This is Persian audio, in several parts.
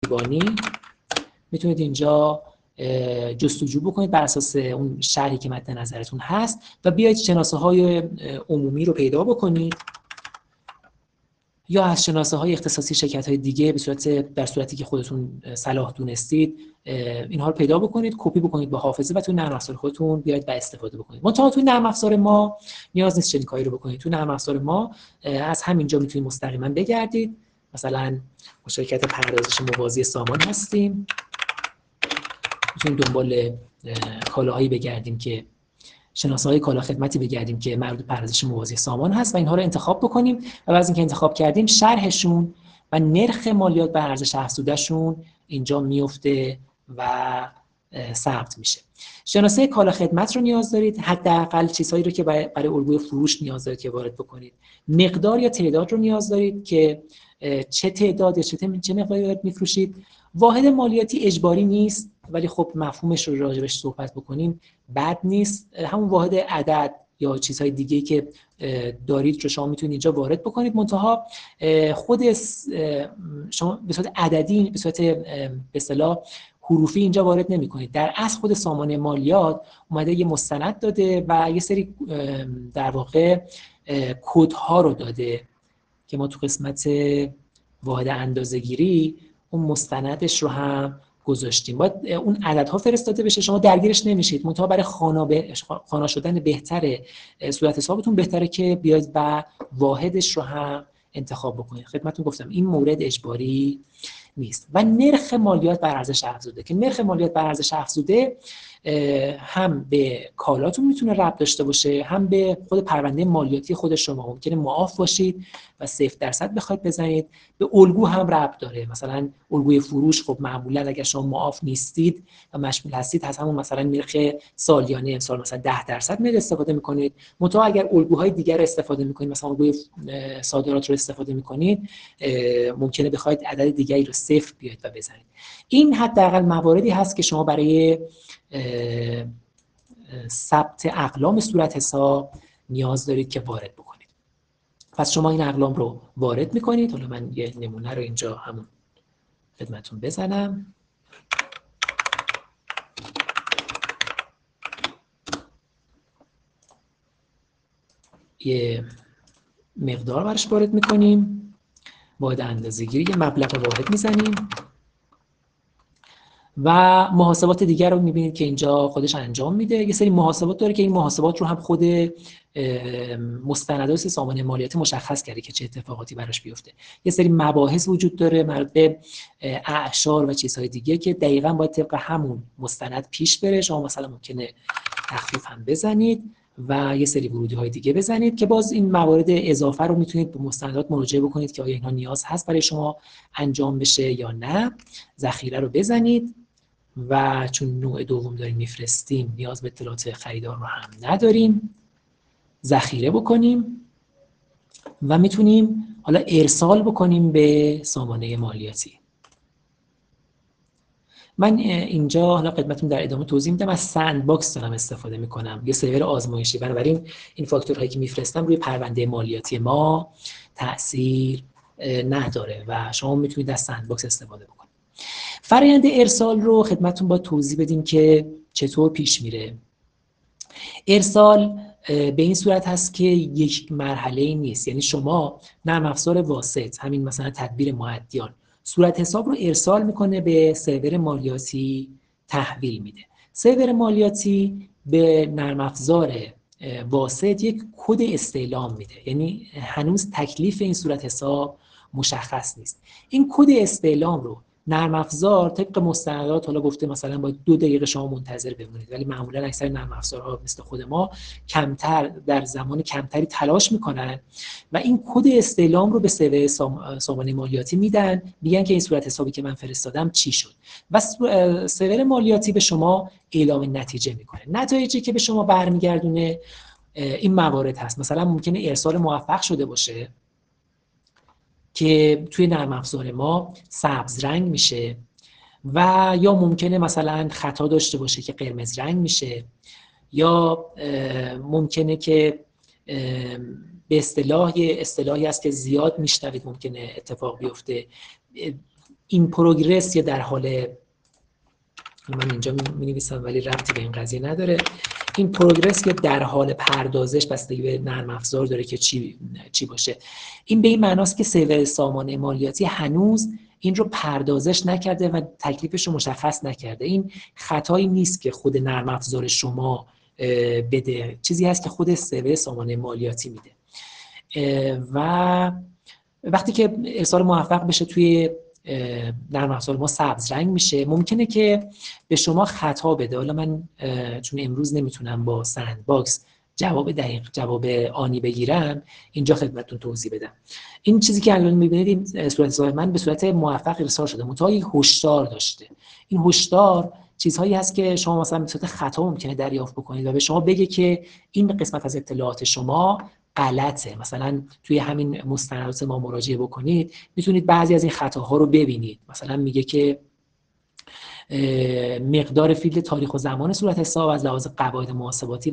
پشتیبانی میتونید اینجا جستجو بکنید بر اساس اون شرحی که مد نظرتون هست و بیاید شناسه‌های عمومی رو پیدا بکنید یا از شناسه‌های اختصاصی شرکت‌های دیگه در صورتی که خودتون صلاح دونستید اینها رو پیدا بکنید، کپی بکنید با حافظه و تو نرم افزار خودتون بیاید و استفاده بکنید. منتها تو نرم افزار ما نیاز نیست چنین کاری رو بکنید. تو نرم افزار ما از همینجا میتونید مستقیما بگردید. مثلا با شرکت پردازش موازی سامان هستیم، میتونیم دنبال کالاهایی بگردیم که شناسه‌های کالا خدمتی بگردیم که مربوط به پردازش موازی سامان هست و اینها رو انتخاب بکنیم و بعد از اینکه انتخاب کردیم شرحشون و نرخ مالیات بر ارزش افزودهشون اینجا میفته و ثبت میشه. شناسه کالا خدمت رو نیاز دارید، حداقل چیزهایی رو که برای الگوی فروش نیاز دارید که وارد بکنید. مقدار یا تعداد رو نیاز دارید که چه تعداد یا چه مقداری دارید میفروشید. واحد مالیاتی اجباری نیست ولی خب مفهومش رو راجبش صحبت بکنیم بد نیست. همون واحد عدد یا چیزهای دیگه که دارید رو شما میتونید اینجا وارد بکنید. منتها خود شما به صورت عددی به صورت به اصطلاح حروفی اینجا وارد نمی‌کنید. در اصل خود سامانه مالیات اومده یه مستند داده و یه سری در واقع کدها رو داده که ما تو قسمت واحد اندازه‌گیری اون مستندش رو هم گذاشتیم. باید اون عددها فرستاده بشه، شما درگیرش نمیشید. منتها برای خوانا شدن بهتره، صورت حسابتون بهتره که بیاید و واحدش رو هم انتخاب بکنید. خدمتتون گفتم این مورد اجباری نیست. و نرخ مالیات بر ارزش افزوده که نرخ مالیات بر ارزش افزوده هم به کالاتون میتونه ربط داشته باشه، هم به خود پرونده مالیاتی خود شما. ممکنه معاف باشید و 0% بخواید بزنید. به الگو هم ربط داره. مثلا الگوی فروش خب معمولا اگر شما معاف نیستید و مشمول هستید از همون مثلا نرخ سالیانه امسال مثلا 10% میاد استفاده میکنید. منتها اگر الگوهای دیگر استفاده میکنید، مثلا الگوی صادرات رو استفاده میکنید، ممکنه بخواید عدد دیگری رو 0 بیاید و بزنید. این حداقل مواردی هست که شما برای ثبت اقلام صورت حساب نیاز دارید که وارد بکنید. پس شما این اقلام رو وارد میکنید. حالا من یه نمونه رو اینجا همون خدمتتون بزنم. یه مقدار برش وارد میکنیم، واحد اندازه‌گیری یه مبلغ واحد میزنیم و محاسبات دیگر رو میبینید که اینجا خودش انجام میده. یه سری محاسبات داره که این محاسبات رو هم خود مستندات سامانه مالیاتی مشخص کرده که چه اتفاقاتی براش بیفته. یه سری مباحث وجود داره مربوط به اعشار و چیزهای دیگه که دقیقاً باید طبق همون مستند پیش بره. شما مثلا ممکنه تخفیف هم بزنید و یه سری ورودی‌های دیگه بزنید که باز این موارد اضافه رو میتونید به مستندات مراجعه بکنید که آیا اینا نیاز هست برای شما انجام بشه یا نه. ذخیره رو بزنید و چون نوع دوم داریم میفرستیم نیاز به اطلاعات خریدار رو هم نداریم. ذخیره بکنیم و میتونیم حالا ارسال بکنیم به سامانه مالیاتی. من اینجا حالا خدمتتون در ادامه توضیح میدم. از سندباکس دارم استفاده میکنم، یه سرور آزمایشی. بنابراین این فاکتورهایی که میفرستم روی پرونده مالیاتی ما تأثیر نداره و شما میتونید از سندباکس استفاده بکنید. فرآیند ارسال رو خدمتتون با توضیح بدیم که چطور پیش میره. ارسال به این صورت هست که یک مرحله نیست. یعنی شما نرم افزار واسط، همین مثلا تدبیر مؤدیان، صورت حساب رو ارسال میکنه به سرور مالیاتی تحویل میده. سرور مالیاتی به نرم افزار واسط یک کد استعلام میده. یعنی هنوز تکلیف این صورت حساب مشخص نیست. این کد استعلام رو نرم افزار طبق مستندات حالا گفته مثلا باید 2 دقیقه شما منتظر بمونید، ولی معمولا اکثر نرم افزارها مثل خود ما کمتر در زمان کمتری تلاش میکنن و این کد استعلام رو به سرور سامانه مالیاتی میدن، میگن که این صورت حسابی که من فرستادم چی شد و سرور مالیاتی به شما اعلام نتیجه میکنه. نتایجی که به شما برمیگردونه این موارد هست. مثلا ممکنه ارسال موفق شده باشه که توی نرم افزار ما سبز رنگ میشه و یا ممکنه مثلا خطا داشته باشه که قرمز رنگ میشه، یا ممکنه که به اصطلاحی هست که زیاد میشنوید ممکنه اتفاق بیفته، این پروگرس یا در حال، من اینجا می‌نویسم ولی ربطی به این قضیه نداره، این پروگرس یا در حال پردازش بستگی به نرم افزار داره که چی باشه. این به این معناست که سرور سامانه مالیاتی هنوز این رو پردازش نکرده و تکلیفش رو مشخص نکرده. این خطایی نیست که خود نرم افزار شما بده، چیزی هست که خود سرور سامانه مالیاتی میده. و وقتی که ارسال موفق بشه توی نرم افزار ما سبز رنگ میشه، ممکنه که به شما خطا بده. حالا من چون امروز نمیتونم با سند باکس جواب آنی بگیرم، اینجا خدمتتون توضیح بدم. این چیزی که الان میبینید، این صورت حساب من به صورت موفق ارسال شده، منتها یک هشدار داشته. این هشدار چیزهایی هست که شما مثلا به صورت خطا ممکنه دریافت بکنید و به شما بگه که این قسمت از اطلاعات شما غلطه. مثلا توی همین مستندات ما مراجعه بکنید، میتونید بعضی از این خطاها رو ببینید. مثلا میگه که مقدار فیلد تاریخ و زمان صورت حساب از لحاظ قواعد محاسباتی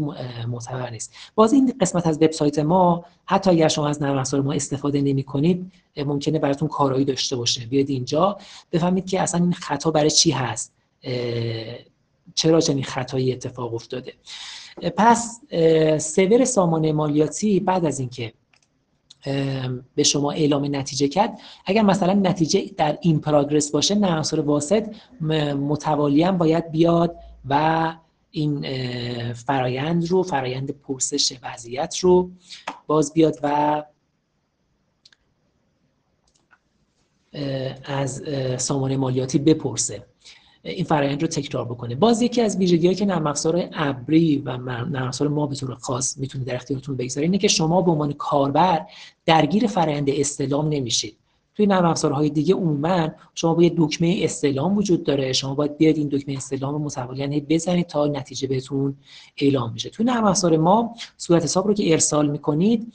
معتبر نیست. باز این قسمت از وبسایت ما، حتی اگر شما از نرم افزار ما استفاده نمی‌کنید، ممکنه براتون کارایی داشته باشه. بیاید اینجا بفهمید که اصلا این خطا برای چی هست، چرا چنین خطایی اتفاق افتاده. پس سرور سامانه مالیاتی بعد از اینکه به شما اعلام نتیجه کرد، اگر مثلا نتیجه در این پروگرس باشه، نرم افزار واسط متوالیاً باید بیاد و این فرایند پرسش وضعیت رو باز بیاد و از سامانه مالیاتی بپرسه، این فرآیند رو تکرار بکنه. باز یکی از ویژگی‌هایی که نرم افزار ابری و نرم افزار ما به طور خاص میتونه در اختیارتون بگذاره اینه که شما به عنوان کاربر درگیر فرآیند استعلام نمیشید. توی نرم افزارهای دیگه عموما شما با یه دکمه استعلام وجود داره، شما باید بیاید این دکمه استعلام رو متوالیاً بزنید تا نتیجه بهتون اعلام بشه. توی نرم افزار ما صورت حساب رو که ارسال میکنید،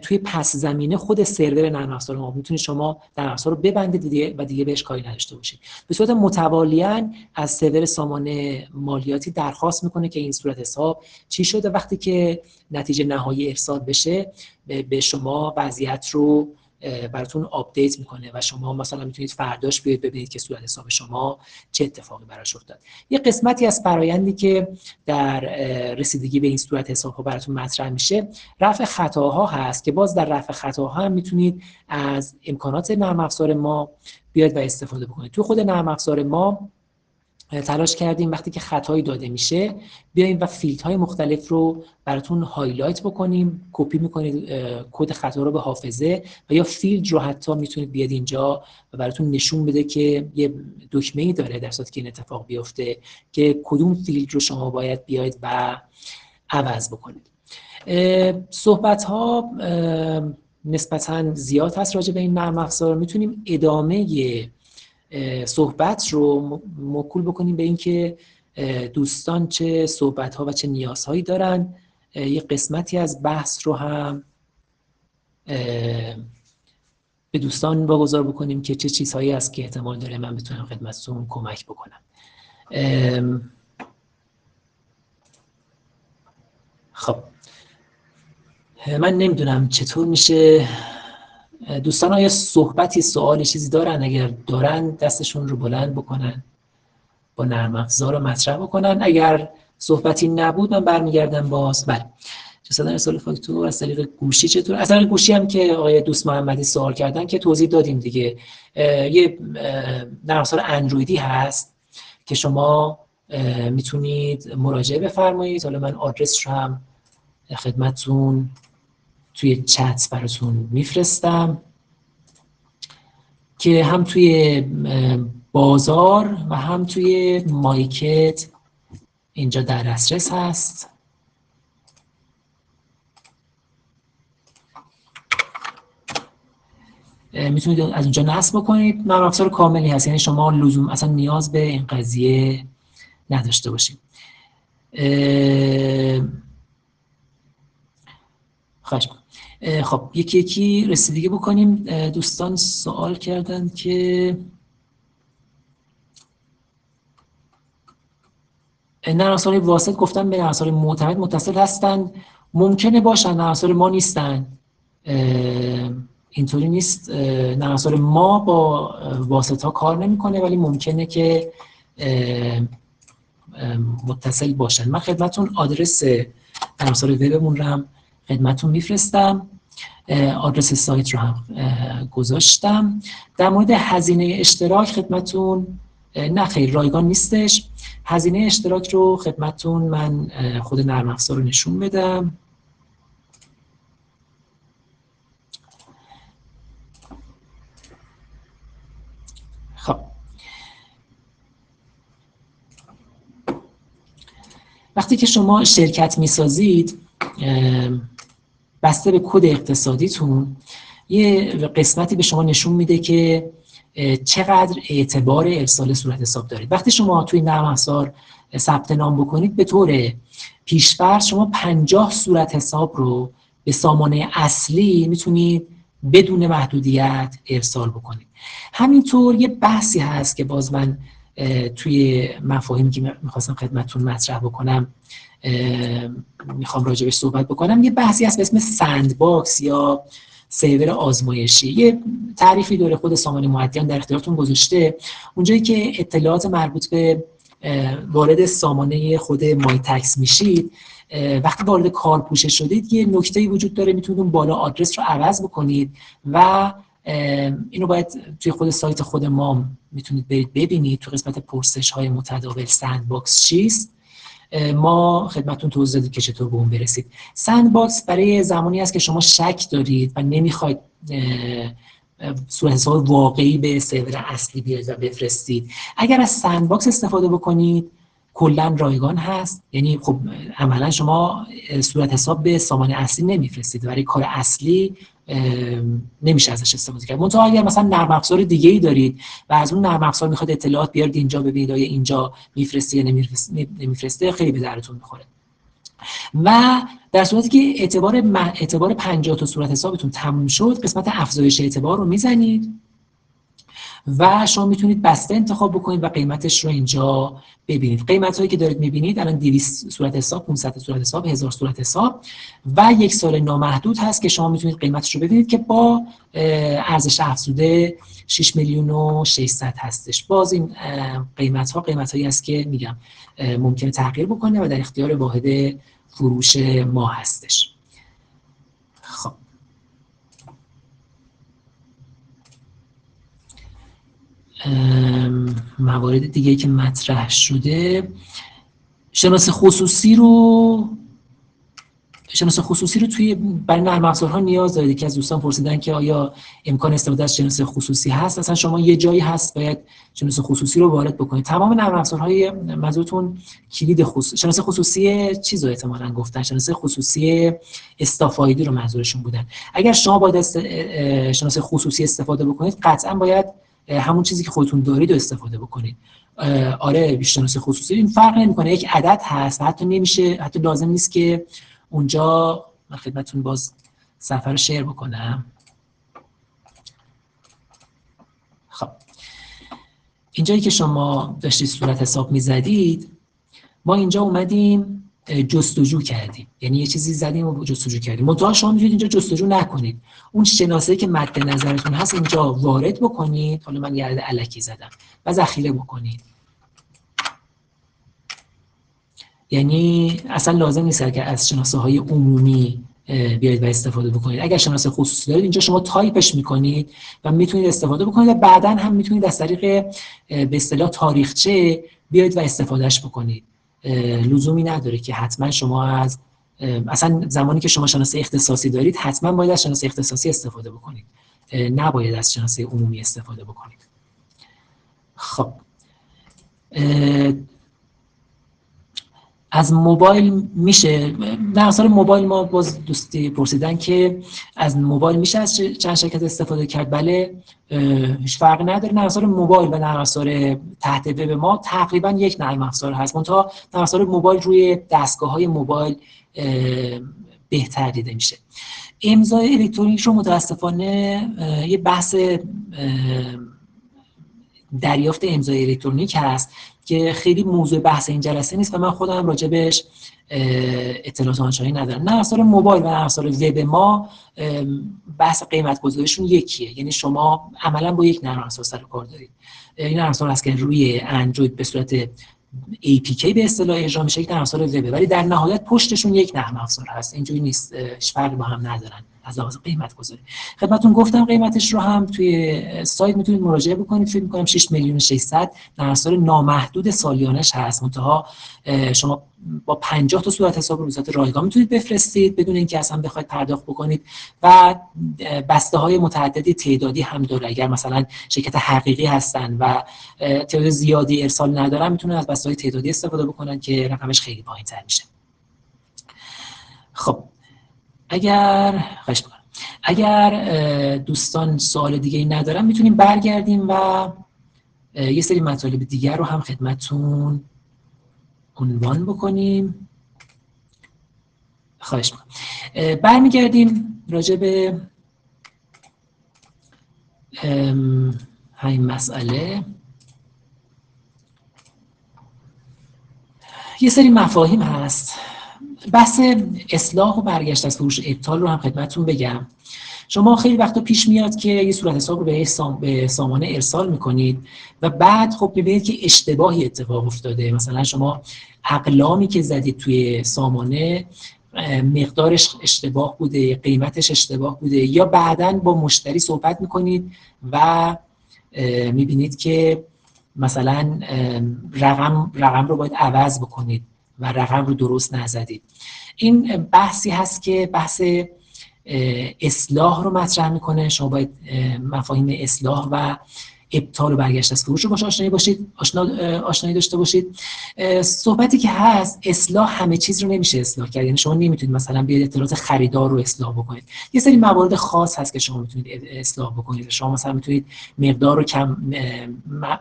توی پس زمینه خود سرور نرم افزار ما میتونه شما نرم افزار رو ببنده و دیگه بهش کاری نداشته باشید. به صورت متوالیاً از سرور سامانه مالیاتی درخواست میکنه که این صورت حساب چی شده. وقتی که نتیجه نهایی ارسال بشه، به شما وضعیت رو براتون آپدیت میکنه و شما مثلا میتونید فرداش بیاید ببینید که صورت حساب شما چه اتفاقی براش افتاد. یه قسمتی از فرآیندی که در رسیدگی به این صورت حساب ها براتون مطرح میشه، رفع خطاها هست که باز در رفع خطاها هم میتونید از امکانات نرم افزار ما بیاید و استفاده بکنید. تو خود نرم افزار ما تلاش کردیم وقتی که خطایی داده میشه بیایم و فیلدهای مختلف رو براتون هایلایت بکنیم. کپی میکنید کد خطا رو به حافظه و یا فیلد رو حتی میتونید بیاد اینجا و براتون نشون بده که یه دکمه‌ای داره در صورتی که این اتفاق بیفته که کدوم فیلد رو شما باید بیاید و عوض بکنید. صحبت ها نسبتاً زیاد هست راجع به این نرم افزار. میتونیم ادامه صحبت رو موکول بکنیم به اینکه دوستان چه صحبت ها و چه نیازهایی دارن. یه قسمتی از بحث رو هم به دوستان واگذار بکنیم که چه چیزهایی هست که احتمال داره من بتونم خدمتتون کمک بکنم. خب من نمیدونم چطور میشه. دوستان آیا صحبتی، سوالی، چیزی دارن؟ اگر دارن دستشون رو بلند بکنن، با نرم افزار رو مطرح بکنن. اگر صحبتی نبود من برمیگردم باز. بله، جسد ارسال فاکتور از طریق گوشی چطور؟ از طریق گوشی هم که آقای دوست محمدی سوال کردن که توضیح دادیم دیگه. یه نرم افزار اندرویدی هست که شما میتونید مراجعه بفرمایید. حالا من آدرسش رو هم خدمتتون توی چت براتون میفرستم که هم توی بازار و هم توی مایکت اینجا در دسترس هست. میتونید از اونجا نصب بکنید. نرم افزار کاملی هست، یعنی شما لزوم اصلا نیاز به این قضیه نداشته باشید. خواهش می‌کنم. خب یکی یکی رسیدگی بکنیم. دوستان سوال کردن که نرم افزار واسط گفتن به نرم افزار معتمد متصل هستند. ممکنه باشن، نرم افزار ما نیستن. اینطوری نیست. نرم افزار ما با واسطه کار نمیکنه، ولی ممکنه که متصل باشن. من خدمتون آدرس نرم افزار وبمون رو هم خدمتون میفرستم، آدرس سایت رو هم گذاشتم. در مورد هزینه اشتراک خدمتون نه خیر رایگان نیستش. هزینه اشتراک رو خدمتون من خود نرم افزار رو نشون بدم. خب وقتی که شما شرکت میسازید، بسته به کد اقتصادیتون یه قسمتی به شما نشون میده که چقدر اعتبار ارسال صورت حساب دارید. وقتی شما توی نرم افزار ثبت نام بکنید، به طور پیش‌فرض شما 50 صورت حساب رو به سامانه اصلی میتونید بدون محدودیت ارسال بکنید. همینطور یه بحثی هست که باز من توی مفاهیمی که میخواستم خدمتتون مطرح بکنم میخوام راجبش صحبت بکنم. یه بحثی هست به اسم سندباکس یا سرور آزمایشی. یه تعریفی داره خود سامانه معدیان در اختیارتون گذاشته. اونجایی که اطلاعات مربوط به وارد سامانه خود مایتکس میشید، وقتی وارد کارپوشه شدید یه نکته‌ای وجود داره، میتونید اون بالا آدرس رو عوض بکنید و اینو باید توی خود سایت خود ما میتونید برید ببینید. تو قسمت پرسش های متداول سندباکس چیست، ما خدمتتون توضیح دادیم که چطور به اون برسید. سندباکس برای زمانی است که شما شک دارید و نمیخواید صورت حساب واقعی به سرور اصلی بیارید و بفرستید. اگر از سندباکس استفاده بکنید کلا رایگان هست، یعنی خب عملا شما صورت حساب به سامانه اصلی نمیفرستید، برای کار اصلی نمیشه ازش استفاده کرد. منتها اگر مثلا نرم افزار دیگه ای دارید و از اون نرم افزار میخواد اطلاعات بیارید اینجا ببینید آیا اینجا میفرسته یا نمیفرسته، خیلی به درتون میخوره. و در صورتی که اعتبار 50 تا صورت حسابتون تموم شد، قسمت افزایش اعتبار رو میزنید و شما میتونید بسته انتخاب بکنید و قیمتش رو اینجا ببینید. قیمت هایی که دارید میبینید الان 200 صورت حساب، 500 صورت حساب، 1000 صورت حساب و 1 سال نامحدود هست که شما میتونید قیمتش رو ببینید که با ارزش افزوده 6,600,000 هستش. باز این قیمت هایی است که میگم ممکنه تغییر بکنه و در اختیار واحد فروش ما هستش. خب موارد دیگه که مطرح شده، شناسه خصوصی رو توی برای نرم افزارها نیاز دارید. که از دوستان پرسیدن که آیا امکان استفاده از شناسه خصوصی هست. مثلا شما یه جایی هست باید شناسه خصوصی رو وارد بکنید. تمام نرم افزارهای منظورتون کلید خصوصی، شناسه خصوصی چیزو احتمالاً گفتن، شناسه خصوصی استافایدی رو منظورشون بودن. اگر شما باید از شناسه خصوصی استفاده بکنید، قطعاً باید همون چیزی که خودتون دارید رو استفاده بکنید. آره شناسه خصوصی این فرق نمی‌کنه، یک عدد هست، حتی لازم نیست که اونجا. من خدمتتون باز صفحه رو شیر بکنم. خب اینجایی که شما داشتید صورت حساب میزدید، ما اینجا اومدیم جستجو کردیم، یعنی یه چیزی زدیم و جستجو کردیم. منتها شما میتونید اینجا جستجو نکنید، اون شناسه‌ای که مد نظرتون هست اینجا وارد بکنید. حالا من یه عدد الکی زدم و ذخیره بکنید. یعنی اصلا لازم نیست که از شناسه‌های عمومی بیاید و استفاده بکنید. اگر شناسه خصوصی دارید اینجا شما تایپش میکنید و میتونید استفاده بکنید و بعداً هم میتونید از طریق به اصطلاح تاریخچه بیاید و استفادهش بکنید. لزومی نداره که حتما شما از اصلا زمانی که شما شناسه اختصاصی دارید حتما باید از شناسه اختصاصی استفاده بکنید، نباید از شناسه عمومی استفاده بکنید. خب از موبایل میشه، در اصل موبایل ما باز دوستی پرسیدن که از موبایل میشه از چند شرکت استفاده کرد. بله هیچ فرقی نداره. نرم افزار موبایل و نرم افزار تحت وب ما تقریبا یک نرم افزار هست، منتها نرم افزار موبایل روی دستگاه‌های موبایل بهتر دیده میشه. امضای الکترونیک رو متاسفانه یه بحث دریافت امضای الکترونیک هست که خیلی موضوع بحث این جلسه نیست و من خودم راجبش اطلاعات آنچنانی ندارم. نرم افزار موبایل و نرم افزار وب ما بحث قیمت گذاریشون یکیه، یعنی شما عملا با یک نرم افزار سر و کار دارید. این نرم افزار هست که روی اندروید به صورت APK به اصطلاح اجرا میشه، یک نرم افزار وب، ولی در نهایت پشتشون یک نرم افزار هست. اینجوری نیست، هیچ فرقی با هم ندارن از لحاظ قیمت گذاری. خدمتتون گفتم قیمتش رو هم توی سایت میتونید مراجعه بکنید. فکر می‌کنم 6 میلیون 600 نرم افزار نامحدود سالیانش هست. منتها شما با 50 تا صورت حساب رو به صورت رایگان میتونید بفرستید بدون اینکه اصلا بخواید پرداخت بکنید و بسته‌های متعددی تعدادی هم داره. اگر مثلا شرکت حقیقی هستن و تعداد زیادی ارسال ندارن میتونن از بسته‌های تعدادی استفاده بکنن که رقمش خیلی پایین‌تر میشه. خب اگر دوستان سوال دیگه‌ای ندارن میتونیم برگردیم و یه سری مطالب دیگر رو هم خدمتتون عنوان بکنیم. خواهش می‌کنم. برمیگردیم راجع به همین مسئله. یه سری مفاهیم هست. بحث اصلاح و برگشت از فروش ابطال رو هم خدمتتون بگم. شما خیلی وقتا پیش میاد که یه صورت حساب رو به سامانه ارسال میکنید و بعد خب میبینید که اشتباهی اتفاق افتاده. مثلا شما اقلامی که زدید توی سامانه مقدارش اشتباه بوده، قیمتش اشتباه بوده، یا بعداً با مشتری صحبت میکنید و میبینید که مثلا رقم رو باید عوض بکنید و رقم رو درست نزدید. این بحثی هست که بحث اصلاح رو مطرح میکنه. شما باید مفاهیم اصلاح و ابطال و برگشت از فروش رو باشه آشنایی داشته باشید. صحبتی که هست، اصلاح همه چیز رو نمیشه اصلاح کرد. یعنی شما نمیتونید مثلا بیاید اطلاعات خریدار رو اصلاح بکنید. یه سری موارد خاص هست که شما میتونید اصلاح بکنید. شما مثلا میتونید مقدار رو کم،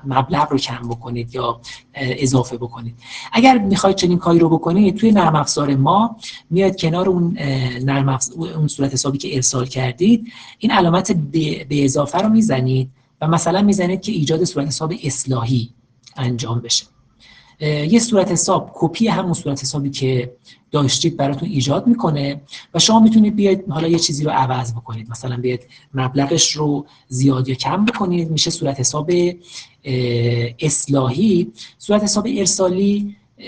مبلغ رو کم بکنید یا اضافه بکنید. اگر میخواید چنین کاری رو بکنید، توی نرم افزار ما میاد کنار اون صورت حسابی که ارسال کردید این علامت به اضافه رو میزنید و مثلا میزنید که ایجاد صورت حساب اصلاحی انجام بشه. یه صورت حساب کپی همون صورت حسابی که داشتید براتون ایجاد میکنه و شما میتونید بیاید حالا یه چیزی رو عوض بکنید. مثلا بیاید مبلغش رو زیاد یا کم بکنید، میشه صورت حساب اصلاحی. صورت حساب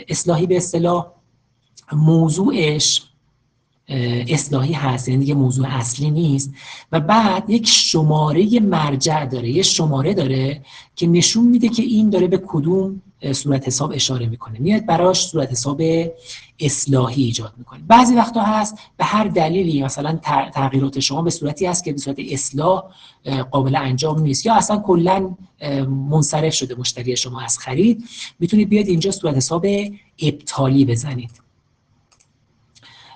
اصلاحی به اصطلاح موضوعش اصلاحی هست، یعنی دیگه موضوع اصلی نیست. و بعد یک شماره مرجع داره، یه شماره داره که نشون میده که این داره به کدوم صورت حساب اشاره میکنه. میاد براش صورت حساب اصلاحی ایجاد میکنه. بعضی وقتا هست به هر دلیلی مثلا تغییرات شما به صورتی هست که به صورت اصلاح قابل انجام نیست یا اصلا کلا منصرف شده مشتری شما از خرید، میتونید بیاد اینجا صورت حساب ابطالی بزنید.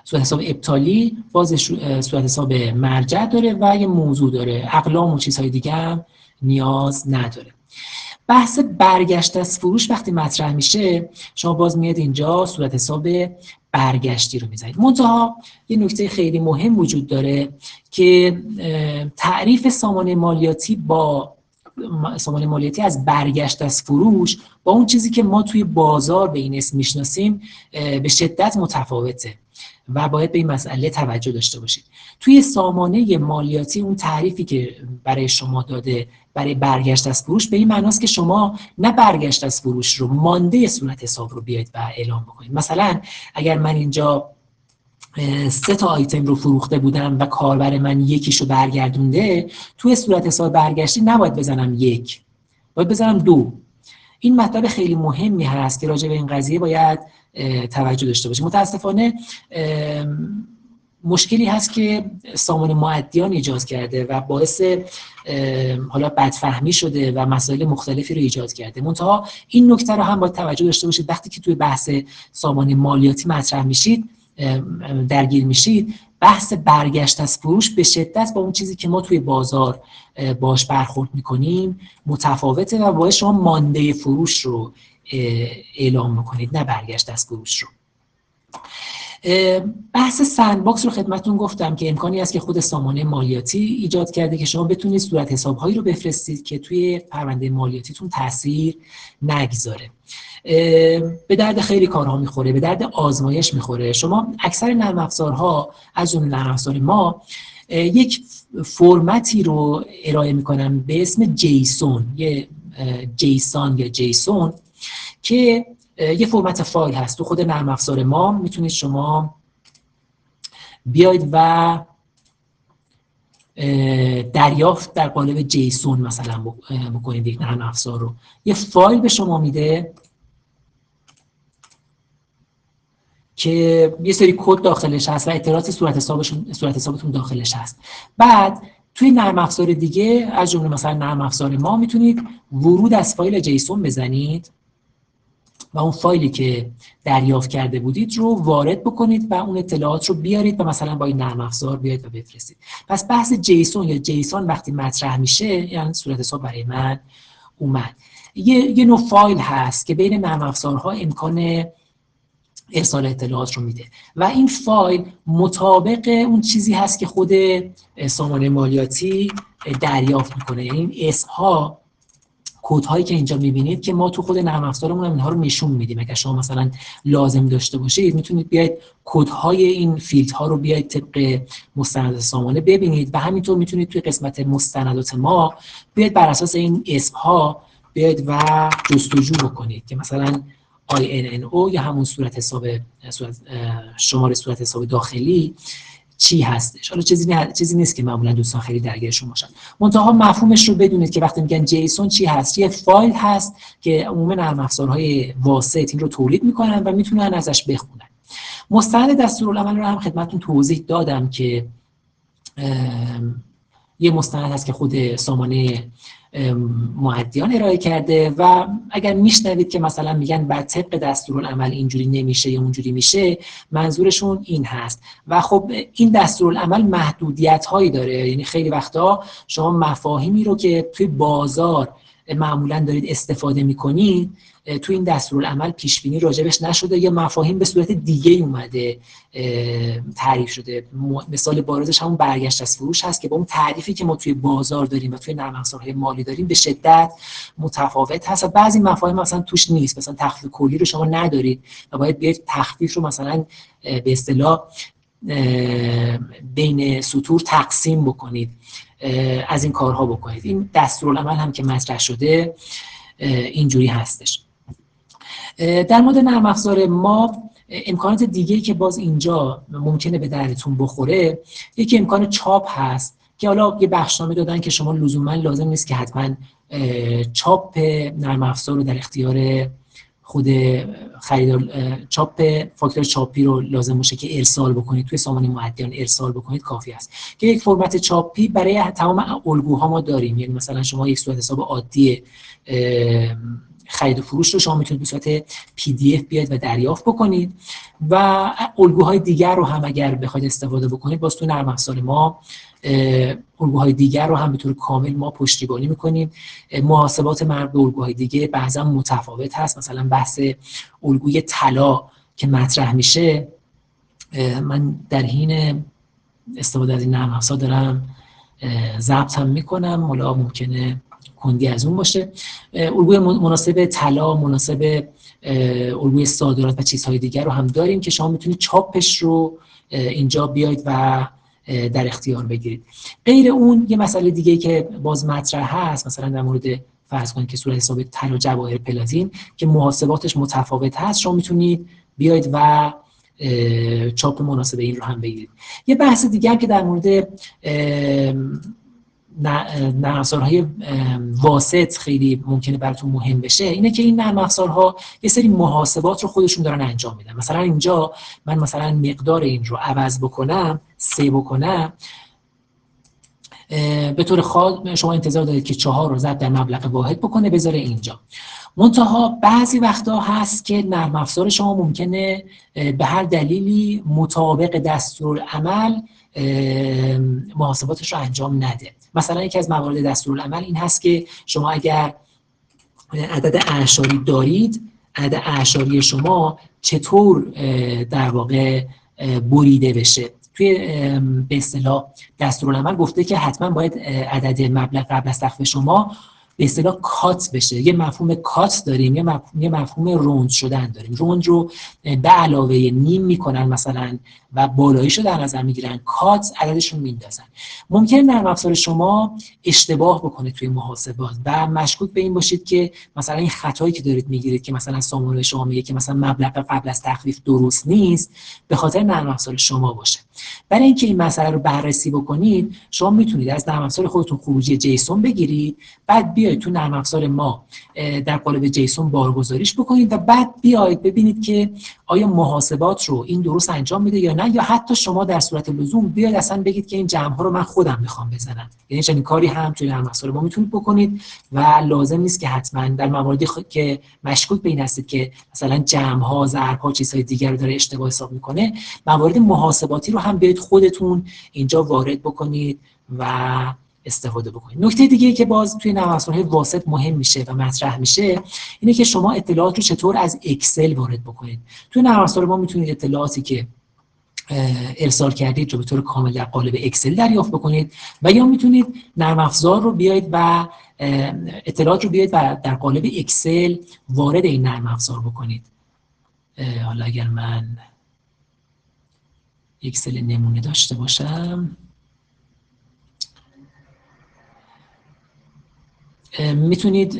صورت حساب ابطالی باز صورت حساب مرجع داره و یه موضوع داره، اقلام و چیزهای دیگه هم نیاز نداره. بحث برگشت از فروش وقتی مطرح میشه، شما باز میاد اینجا صورت حساب برگشتی رو میزنید. منتها یه نکته خیلی مهم وجود داره که تعریف سامانه مالیاتی از برگشت از فروش با اون چیزی که ما توی بازار به این اسم میشناسیم به شدت متفاوته و باید به این مسئله توجه داشته باشید. توی سامانه مالیاتی اون تعریفی که برای شما داده برای برگشت از فروش به این معناست که شما نه برگشت از فروش رو، مانده صورت حساب رو بیاید و اعلام بکنید. مثلا اگر من اینجا 3 تا آیتم رو فروخته بودم و کاربر من یکیشو برگردونده، توی صورت حساب برگشتی نباید بزنم 1، باید بزنم 2. این مطلب خیلی مهمی هست که راجع به این قضیه باید توجه داشته باشیم. متاسفانه مشکلی هست که سامانه معدیان ایجاد کرده و باعث حالا بدفهمی شده و مسائل مختلفی رو ایجاد کرده. منتها این نکته رو هم باید توجه داشته باشید وقتی که توی بحث سامانه مالیاتی مطرح میشید، درگیر میشید. بحث برگشت از فروش به شدت با اون چیزی که ما توی بازار باش برخورد میکنیم متفاوته و باید شما مانده فروش رو اعلام بکنید، نه برگشت از فروش رو. بحث سندباکس رو خدمتتون گفتم که امکانی است که خود سامانه مالیاتی ایجاد کرده که شما بتونید صورت حساب‌هایی رو بفرستید که توی پرونده مالیاتیتون تاثیر نگذاره. به درد خیلی کارها میخوره، به درد آزمایش میخوره. شما اکثر نرم افزارها از جمله نرم افزار ما یک فرمتی رو ارائه میکنن به اسم جیسون، یا جیسون که یه فرمت فایل هست تو خود نرم افزار ما. میتونید شما بیاید و دریافت در قالب جیسون مثلا بکنید. یک نرم افزار رو یه فایل به شما میده که یه سری کد داخلش هست و اطلاعات صورت حسابتون داخلش هست. بعد توی نرم افزار دیگه از جمله مثلا نرم افزار ما میتونید ورود از فایل جیسون بزنید و اون فایلی که دریافت کرده بودید رو وارد بکنید و اون اطلاعات رو بیارید و مثلا با این نرم افزار بیاید و بفرستید. پس بحث جیسون یا جیسون وقتی مطرح میشه یعنی صورت حساب برای من اومد. یه نوع فایل هست که بین نرم افزارها امکان ارسال اطلاعات رو میده و این فایل مطابق اون چیزی هست که خود سامانه مالیاتی دریافت میکنه. یعنی این اسم‌ها، کدهایی که اینجا میبینید که ما تو خود نرم افزارمون هم اینها رو نشون میدیم. اگر شما مثلا لازم داشته باشید میتونید بیاید کدهای این فیلدها رو بیاید طبق مستند سامانه ببینید و همینطور میتونید توی قسمت مستندات ما بیاید بر اساس این اسم‌ها بیاید و جستجو بکنید که مثلا INNO یا همون شماره صورت حساب داخلی چی هستش. حالا چیزی نیست که معمولا دوستان خیلی درگیرشون باشن. منتها مفهومش رو بدونید که وقتی میگن جیسون چی هست، یه فایل هست که عموما نرم افزارهای واسط این رو تولید میکنن و میتونن ازش بخونن. مستند دستورالعمل رو هم خدمتتون توضیح دادم که یه مستند هست که خود سامانه مؤدیان ارائه کرده و اگر میشنوید که مثلا میگن بر طبق دستورالعمل اینجوری نمیشه یا اونجوری میشه، منظورشون این هست. و خب این دستورالعمل محدودیت هایی داره. یعنی خیلی وقتا شما مفاهیمی رو که توی بازار معمولا دارید استفاده میکنید تو این دستورالعمل پیش بینی راجبش نشده یا مفاهیم به صورت دیگه اومده تعریف شده. مثال بارزش همون برگشت از فروش هست که با اون تعریفی که ما توی بازار داریم و توی نرم افزارهای مالی داریم به شدت متفاوت هست و بعضی مفاهیم مثلا توش نیست. مثلا تخفیف کلی رو شما ندارید و باید بیاید تخفیف رو مثلا به اصطلاح بین سطور تقسیم بکنید، از این کارها بکنید. این دستورالعمل هم که مطرح شده اینجوری هستش. در مورد نرم افزار ما امکانات دیگه‌ای که باز اینجا ممکنه به دردتون بخوره، یکی امکان چاپ هست که حالا یه بخشنامه دادن که شما لزوما لازم نیست که حتما چاپ نرم افزار رو در اختیار خود خریدار، چاپ فاکتور چاپی رو لازم باشه که ارسال بکنید توی سامانه مؤدیان ارسال بکنید کافی است که یک فرمت چاپی برای تمام الگوها ما داریم. یعنی مثلا شما یک صورت حساب عادی خرید و فروش رو شما میتونید به صورت PDF بیاید و دریافت بکنید و الگوهای دیگر رو هم اگر بخواید استفاده بکنید باز تو نرم افزار ما الگوهای دیگر رو هم به طور کامل ما پشتیبانی میکنیم. محاسبات مربوط به الگوهای دیگه بعضا متفاوت هست. مثلا بحث الگوی طلا که مطرح میشه، من در حین استفاده از این نرم افزار دارم ضبط هم میکنم، حالا ممکنه کندی از اون باشه. الگوی مناسب طلا، مناسب الگوی صادرات و چیزهای دیگر رو هم داریم که شما میتونید چاپش رو اینجا بیاید و در اختیار بگیرید. غیر اون یه مسئله دیگه که باز مطرح هست، مثلا در مورد فرض کنید که صورت حساب طلا جواهر پلاتین که محاسباتش متفاوت هست، شما میتونید بیاید و چاپ مناسب این رو هم بگیرید. یه بحث دیگه هم که در مورد نرم افزارهای واسط خیلی ممکنه براتون مهم بشه اینه که این نرم افزارها یه سری محاسبات رو خودشون دارن انجام میدن. مثلا اینجا من مثلا مقدار این رو عوض بکنم، 3 بکنم، به طور خاص شما انتظار دارید که 4 رو ضرب در مبلغ واحد بکنه بذاره اینجا. منتها بعضی وقتا هست که نرم افزار شما ممکنه به هر دلیلی مطابق دستورالعمل محاسباتش رو انجام نده. مثلا یکی از موارد دستورالعمل این هست که شما اگر عدد اعشاری دارید، عدد اعشاری شما چطور در واقع بریده بشه. توی به اصطلاح دستورالعمل گفته که حتما باید عدد مبلغ قبل از تخفیف شما به اصطلاح کات بشه. یه مفهوم کات داریم، یه مفهوم روند شدن داریم. روند رو به علاوه نیم میکنن مثلا و بالاییش رو در نظر میگیرن، کات عددشون میندازن. ممکن نرم افزار شما اشتباه بکنه توی محاسبات و مشکوک به این باشید که مثلا این خطایی که دارید میگیرید که مثلا سامانه شما میگه که مثلا مبلغ قبل از تخفیف درست نیست، به خاطر نرم افزار شما باشه. برای اینکه این مسئله رو بررسی بکنید، شما میتونید از نرم افزار خودتون خروجی جیسون بگیرید، بعد بیاید تو نرم افزار ما در قالب جیسون بارگذاریش بکنید و بعد بیاید ببینید که آیا محاسبات رو این درست انجام میده یا نه، یا حتی شما در صورت لزوم بیاید اصلا بگید که این جمع ها رو من خودم میخوام بزنم. یعنی چنین کاری هم توی نرم افزار ما میتونید بکنید و لازم نیست که حتما در مواردی که مشکوک به این هستید که مثلا جمع ها، ضرب ها، چیزهای دیگر رو داره اشتباه حساب میکنه، موارد محاسباتی رو هم بیاید خودتون اینجا وارد بکنید و استفاده بکنید. نکته دیگه که باز توی نرم افزارهای واسط مهم میشه و مطرح میشه اینه که شما اطلاعات رو چطور از اکسل وارد بکنید. توی نرم افزار ما میتونید اطلاعاتی که ارسال کردید رو به طور کامل در قالب اکسل دریافت بکنید و یا میتونید نرم افزار رو بیاید و اطلاعات رو بیاید و در قالب اکسل وارد این نرم افزار بکنید. حالا اگر من اکسل نمونه داشته باشم، میتونید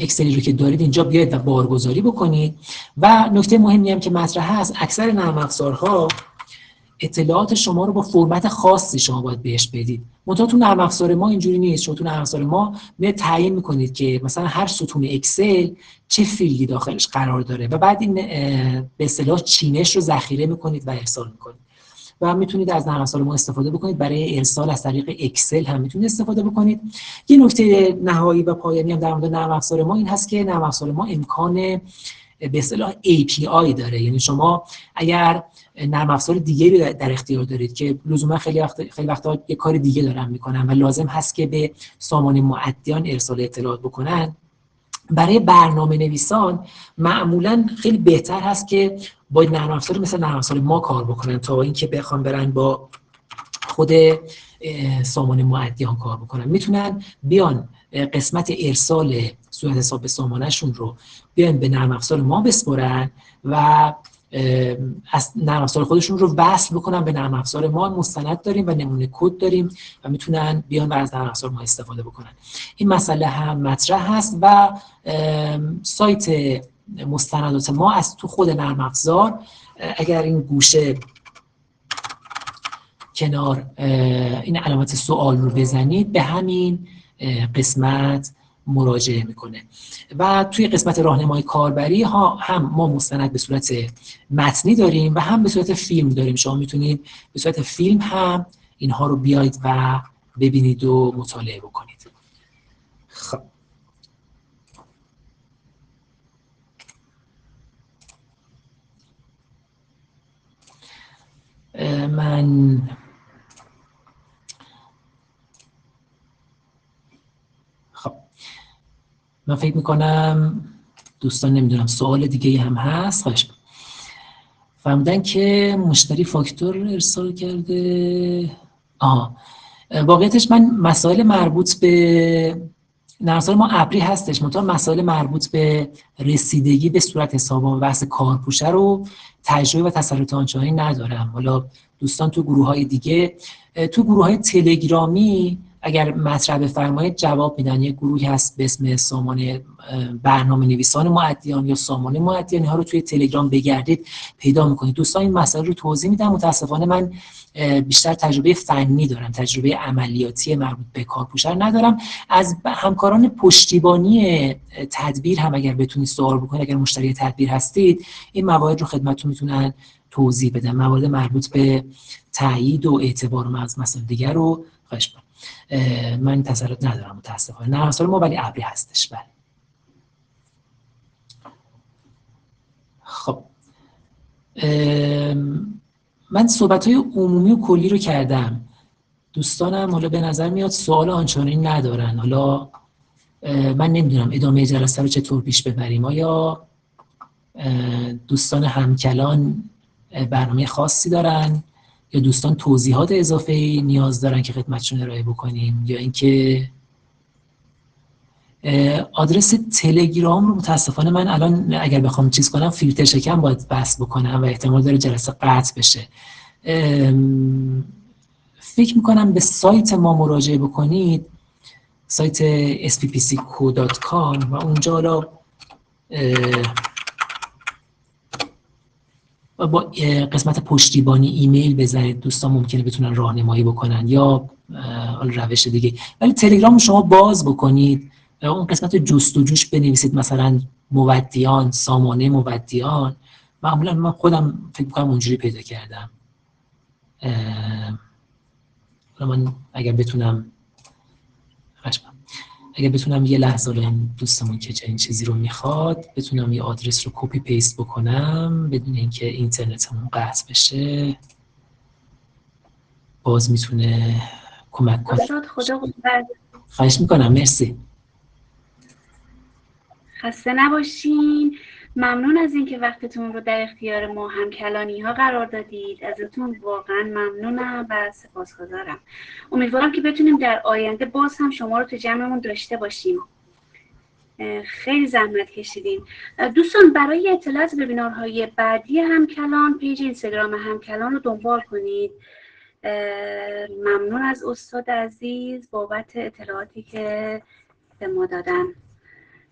اکسلی رو که دارید اینجا بیاید و بارگذاری بکنید. و نکته مهمی هم که مطرح هست، اکثر نرم افزارها اطلاعات شما رو با فرمت خاصی شما باید بهش بدید. منتها تو نرم افزار ما اینجوری نیست. شما تو نرم افزار ما میاد تعیین میکنید که مثلا هر ستون اکسل چه فیلدی داخلش قرار داره و بعد این به اصطلاح چینش رو ذخیره میکنید و ارسال میکنید. و میتونید از نرم افزار ما استفاده بکنید. برای ارسال از طریق اکسل هم میتونید استفاده بکنید. یه نکته نهایی و پایانی هم در مورد نرم افزار ما این هست که نرم افزار ما امکان به اصطلاح API داره. یعنی شما اگر نرم افزار دیگری در اختیار دارید که لزوما خیلی وقتا یه کار دیگه دارن میکنن و لازم هست که به سامان معدیان ارسال اطلاعات بکنن، برای برنامه نویسان معمولا خیلی بهتر هست که با نرم افزار مثل نرم افزار ما کار بکنن تا اینکه بخوام برن با خود سامان معدیان کار بکنن. میتونن بیان قسمت ارسال صورت حساب سامانه‌شون رو بیان به نرم افزار ما بسپرن و از نرم افزار خودشون رو وصل بکنن به نرم افزار ما. مستند داریم و نمونه کد داریم و میتونن بیان و از نرم افزار ما استفاده بکنن. این مسئله هم مطرح هست و سایت مستندات ما از تو خود نرم افزار، اگر این گوشه کنار این علامت سوال رو بزنید به همین قسمت مراجعه میکنه. و توی قسمت راهنمای کاربری ها هم ما مستند به صورت متنی داریم و هم به صورت فیلم داریم. شما میتونید به صورت فیلم هم اینها رو بیاید و ببینید و مطالعه بکنید. خب من فکر میکنم دوستان نمیدونم سوال دیگه هم هست. خواهش میکنم. فهمیدن که مشتری فاکتور ارسال کرده. واقعیتش من مسائل مربوط به نرم افزار ما ابری هستش، منتها مسائل مربوط به رسیدگی به صورت حساب و بحث کارپوشه رو تجربه و تسلط آنچنانی ندارم. حالا دوستان تو گروه‌های دیگه، تو گروه‌های تلگرامی اگر مطرح بفرمایید جواب میدن. یک گروهی هست به اسم سامان برنامه نویسان معدیان یا سامان معدیان، ها رو توی تلگرام بگردید پیدا میکنید. دوستان این مسائل رو توضیح میدم. متاسفانه من بیشتر تجربه فنی دارم، تجربه عملیاتی مربوط به کارپوشه ندارم. از همکاران پشتیبانی تدبیر هم اگر بتونید سوال بکنید، اگر مشتری تدبیر هستید، این موارد رو خدمتتون میتونن توضیح بدن. موارد مربوط به تایید و اعتبار و از مسائل دیگر رو خواهش می‌کنم. من تسلط ندارم متاسفانه. نرم افزار ما ولی ابری هستش. بله. خب من صحبت‌های عمومی و کلی رو کردم. دوستانم حالا به نظر میاد سوال آنچنانی ندارن. حالا من نمیدونم ادامه جلسه رو چطور پیش ببریم. آیا دوستان همکلان برنامه خاصی دارن یا دوستان توضیحات اضافه نیاز دارن که خدمتشون ارائه بکنیم، یا اینکه آدرس تلگرام رو متاسفانه من الان اگر بخوام چیز کنم فیلتر شکن باید بحث بکنم و احتمال داره جلسه قطع بشه. فکر میکنم به سایت ما مراجعه بکنید، سایت sppcco.com، و اونجا حالا با قسمت پشتیبانی ایمیل بزنید، دوستان ممکنه بتونن راهنمایی بکنن یا روش دیگه. ولی تلگرام شما باز بکنید، اون قسمت جستجوش بنویسید مثلا مودیان، سامانه مودیان. معمولا من خودم فکر می‌کنم اونجوری پیدا کردم. من اگر بتونم یه لحظه این دوستمون که این چیزی رو میخواد بتونم یه آدرس رو کپی پیست بکنم بدون اینکه اینترنتمون قطع بشه، باز میتونه کمک کنه. خدا قوت. خواهش میکنم، مرسی. خسته نباشین. ممنون از اینکه وقتتون رو در اختیار ما همکلانی ها قرار دادید. ازتون واقعا ممنونم و سپاسگزارم. امیدوارم که بتونیم در آینده باز هم شما رو تو جمعمون داشته باشیم. خیلی زحمت کشیدین. دوستان برای اطلاعات وبینارهای بعدی همکلان پیج اینستاگرام همکلان رو دنبال کنید. ممنون از استاد عزیز بابت اطلاعاتی که به ما دادن.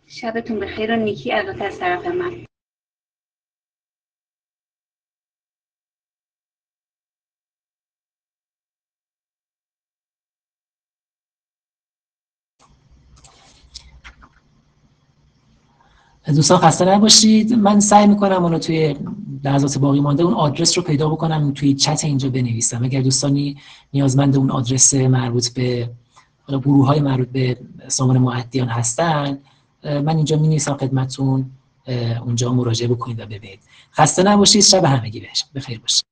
شبتون بخیر و نیکی البته از طرف من. دوستان خسته نباشید. من سعی میکنم اونو توی لحظات باقی مانده اون آدرس رو پیدا بکنم توی چت اینجا بنویسم. اگر دوستانی نیازمند اون آدرس مربوط به گروه‌های مربوط به سازمان مودیان هستن، من اینجا می‌نویسم خدمتتون، اونجا مراجعه بکنید و ببینید. خسته نباشید. شب همگی بخیر باشه.